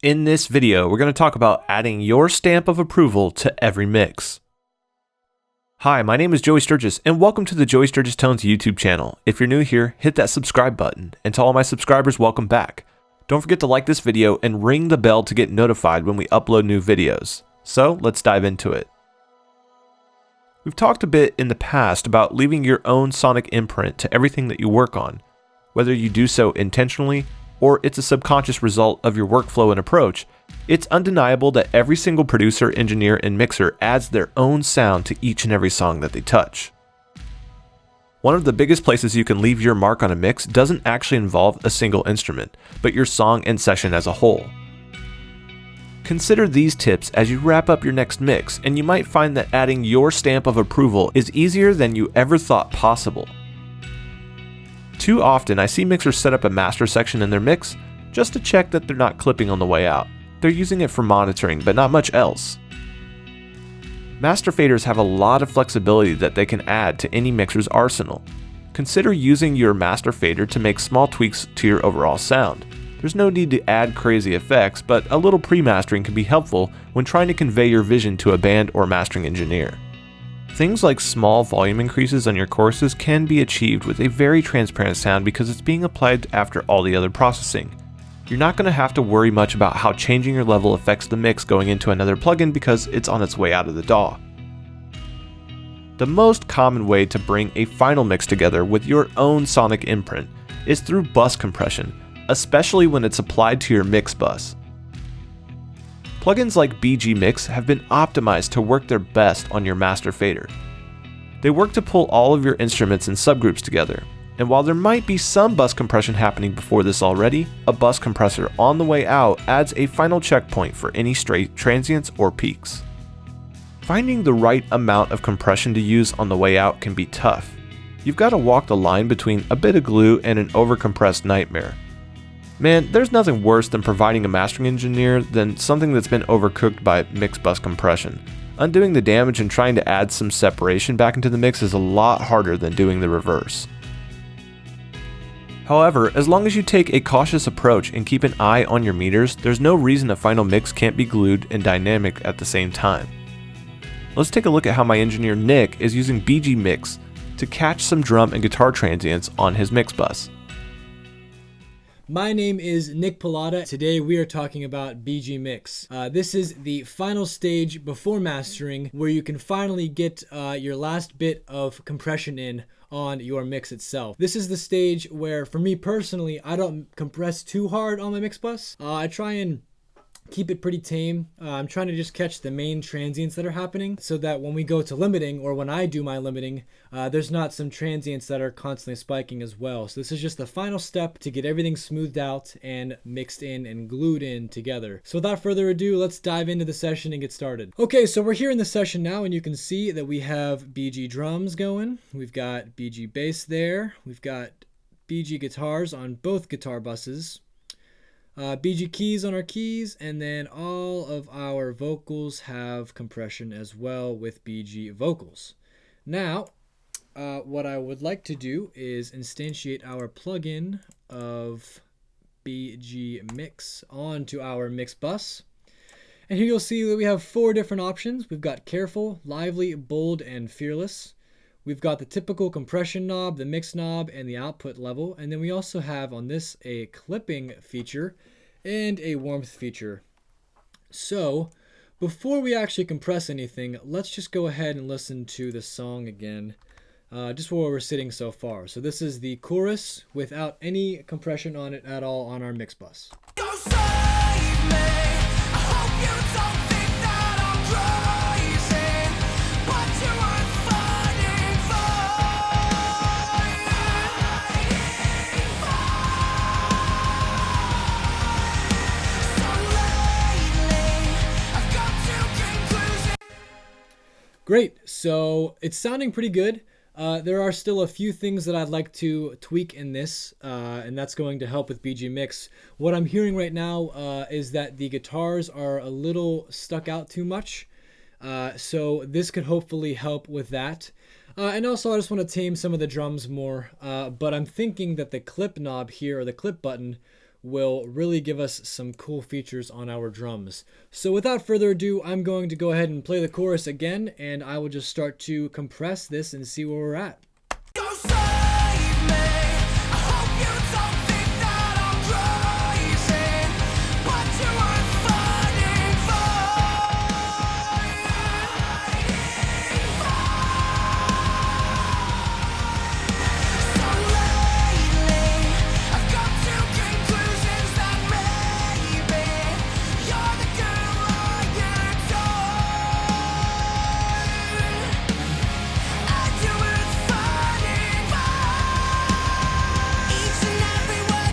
In this video, we're going to talk about adding your stamp of approval to every mix. Hi, my name is Joey Sturgis, and welcome to the Joey Sturgis Tones YouTube channel. If you're new here, hit that subscribe button, and to all my subscribers, welcome back. Don't forget to like this video and ring the bell to get notified when we upload new videos. So, let's dive into it. We've talked a bit in the past about leaving your own sonic imprint to everything that you work on, whether you do so intentionally or it's a subconscious result of your workflow and approach. It's undeniable that every single producer, engineer, and mixer adds their own sound to each and every song that they touch. One of the biggest places you can leave your mark on a mix doesn't actually involve a single instrument, but your song and session as a whole. Consider these tips as you wrap up your next mix, and you might find that adding your stamp of approval is easier than you ever thought possible. Too often, I see mixers set up a master section in their mix just to check that they're not clipping on the way out. They're using it for monitoring, but not much else. Master faders have a lot of flexibility that they can add to any mixer's arsenal. Consider using your master fader to make small tweaks to your overall sound. There's no need to add crazy effects, but a little pre-mastering can be helpful when trying to convey your vision to a band or mastering engineer. Things like small volume increases on your choruses can be achieved with a very transparent sound because it's being applied after all the other processing. You're not going to have to worry much about how changing your level affects the mix going into another plugin because it's on its way out of the DAW. The most common way to bring a final mix together with your own sonic imprint is through bus compression, especially when it's applied to your mix bus. Plugins like BG Mix have been optimized to work their best on your master fader. They work to pull all of your instruments and subgroups together, and while there might be some bus compression happening before this already, a bus compressor on the way out adds a final checkpoint for any stray transients or peaks. Finding the right amount of compression to use on the way out can be tough. You've got to walk the line between a bit of glue and an overcompressed nightmare. Man, there's nothing worse than providing a mastering engineer than something that's been overcooked by mix bus compression. Undoing the damage and trying to add some separation back into the mix is a lot harder than doing the reverse. However, as long as you take a cautious approach and keep an eye on your meters, there's no reason a final mix can't be glued and dynamic at the same time. Let's take a look at how my engineer Nick is using BG Mix to catch some drum and guitar transients on his mix bus. My name is Nick Pilata. Today we are talking about BG Mix. This is the final stage before mastering where you can finally get your last bit of compression in on your mix itself. This is the stage where, for me personally, I don't compress too hard on my mix bus. I try and keep it pretty tame. I'm trying to just catch the main transients that are happening so that when we go to limiting, or when I do my limiting, there's not some transients that are constantly spiking as well. So this is just the final step to get everything smoothed out and mixed in and glued in together. So without further ado, let's dive into the session and get started. Okay, so we're here in the session now, and you can see that we have BG drums going. We've got BG bass there. We've got BG guitars on both guitar buses. BG keys on our keys, and then all of our vocals have compression as well with BG vocals. Now, what I would like to do is instantiate our plugin of BG Mix onto our mix bus. And here you'll see that we have 4 different options. We've got Careful, Lively, Bold, and Fearless. We've got the typical compression knob, the mix knob, and the output level. And then we also have on this a clipping feature and a warmth feature. So before we actually compress anything, let's just go ahead and listen to the song again, just where we're sitting so far. So this is the chorus without any compression on it at all on our mix bus. Go save me. I hope you don't think that I'm crazy, but you are fighting for. So lately, I've got to conclusion. Great, so it's sounding pretty good. There are still a few things that I'd like to tweak in this, and that's going to help with BG Mix. What I'm hearing right now is that the guitars are a little stuck out too much, so this could hopefully help with that. And also I just want to tame some of the drums more, but I'm thinking that the clip knob here, or the clip button, will really give us some cool features on our drums. So without further ado, I'm going to go ahead and play the chorus again, and I will just start to compress this and see where we're at. Go save me. I hope you don't think that I'm crazy, but you are fighting So lately, I've come to conclusions that maybe you're the girl I adore. And you were fighting each and every way.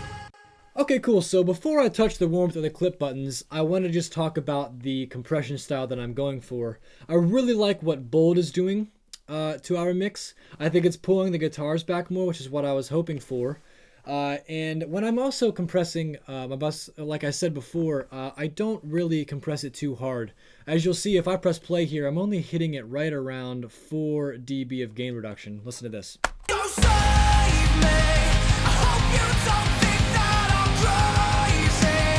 Okay, cool. So before I touch the warmth of the clip buttons, I want to just talk about the compression style that I'm going for. I really like what Bold is doing to our mix. I think it's pulling the guitars back more, which is what I was hoping for. And when I'm also compressing my bus, like I said before, I don't really compress it too hard. As you'll see, if I press play here, I'm only hitting it right around 4 dB of gain reduction. Listen to this. Go save me. I hope you don't think that I'm crazy,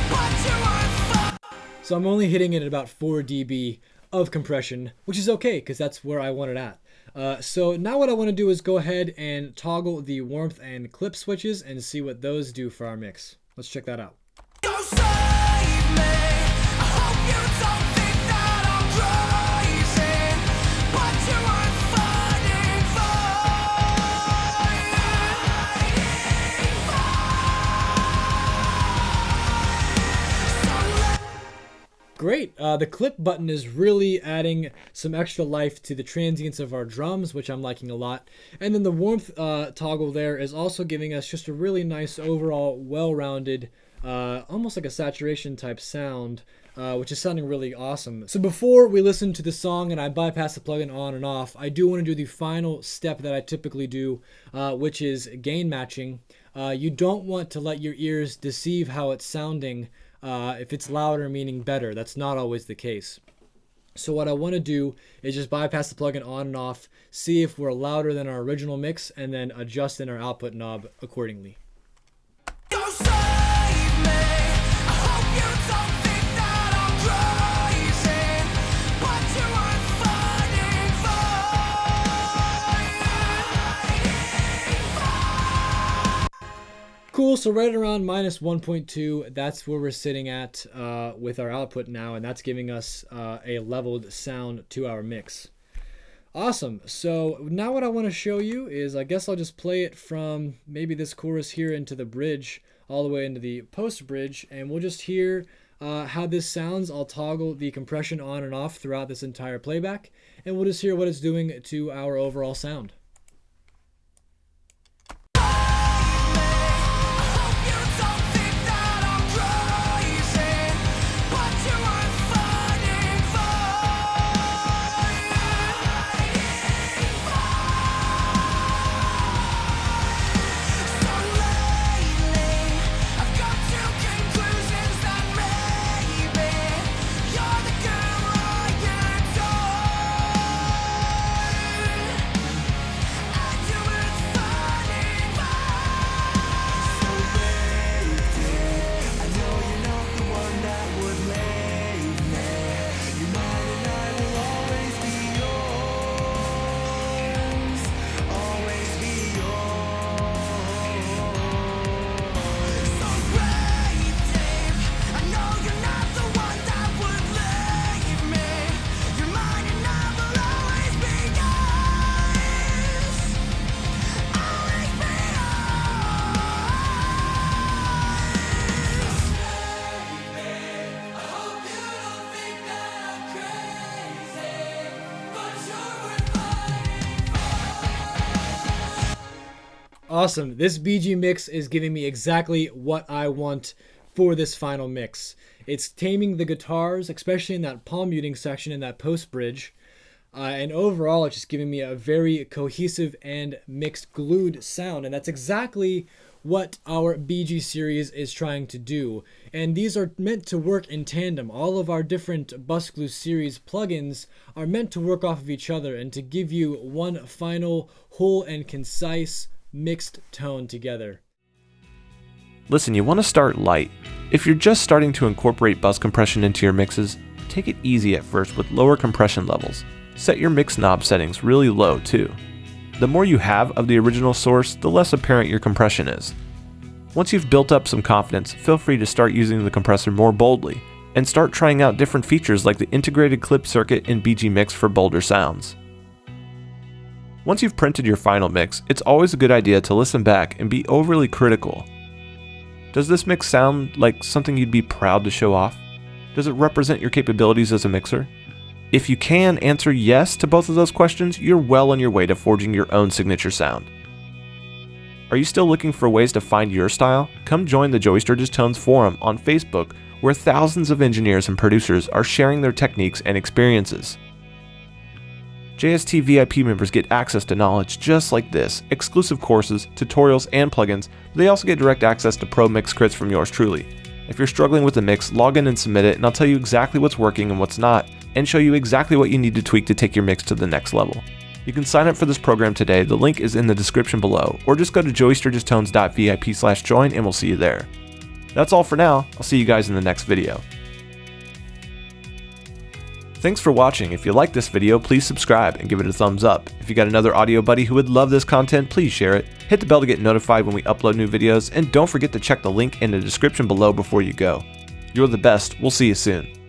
but you are So I'm only hitting it at about 4 dB of compression, which is okay because that's where I want it at. So now what I want to do is go ahead and toggle the warmth and clip switches and see what those do for our mix. Let's check that out. Go save me. I hope you don't think that I'm crazy, but you are fighting Great. The clip button is really adding some extra life to the transients of our drums, which I'm liking a lot. And then the warmth toggle there is also giving us just a really nice overall well-rounded, almost like a saturation type sound, which is sounding really awesome. So before we listen to the song and I bypass the plugin on and off, I do want to do the final step that I typically do, which is gain matching. You don't want to let your ears deceive how it's sounding. If it's louder, meaning better. That's not always the case. So what I want to do is just bypass the plugin on and off, see if we're louder than our original mix, and then adjust in our output knob accordingly. Go save me. I hope you don't think that I'm crazy, but you are fighting Cool, so right around minus 1.2, that's where we're sitting at with our output now, and that's giving us a leveled sound to our mix. Awesome, so now what I want to show you is, I guess I'll just play it from maybe this chorus here into the bridge, all the way into the post bridge, and we'll just hear how this sounds. I'll toggle the compression on and off throughout this entire playback, and we'll just hear what it's doing to our overall sound. Awesome. This BG mix is giving me exactly what I want for this final mix. It's taming the guitars, especially in that palm muting section in that post bridge. And overall, it's just giving me a very cohesive and mixed glued sound. And that's exactly what our BG series is trying to do. And these are meant to work in tandem. All of our different Bus Glue series plugins are meant to work off of each other and to give you one final whole and concise mixed tone together. Listen, you want to start light. If you're just starting to incorporate bus compression into your mixes, take it easy at first with lower compression levels. Set your mix knob settings really low too. The more you have of the original source, the less apparent your compression is. Once you've built up some confidence, feel free to start using the compressor more boldly, and start trying out different features like the integrated clip circuit in BG Mix for bolder sounds. Once you've printed your final mix, it's always a good idea to listen back and be overly critical. Does this mix sound like something you'd be proud to show off? Does it represent your capabilities as a mixer? If you can answer yes to both of those questions, you're well on your way to forging your own signature sound. Are you still looking for ways to find your style? Come join the Joey Sturgis Tones forum on Facebook, where thousands of engineers and producers are sharing their techniques and experiences. JST VIP members get access to knowledge just like this, exclusive courses, tutorials, and plugins, but they also get direct access to pro mix crits from yours truly. If you're struggling with a mix, log in and submit it, and I'll tell you exactly what's working and what's not, and show you exactly what you need to tweak to take your mix to the next level. You can sign up for this program today, the link is in the description below, or just go to joeysturgistones.vip/join and we'll see you there. That's all for now, I'll see you guys in the next video. Thanks for watching. If you like this video, please subscribe and give it a thumbs up. If you got another audio buddy who would love this content, please share it. Hit the bell to get notified when we upload new videos, and don't forget to check the link in the description below before you go. You're the best. We'll see you soon.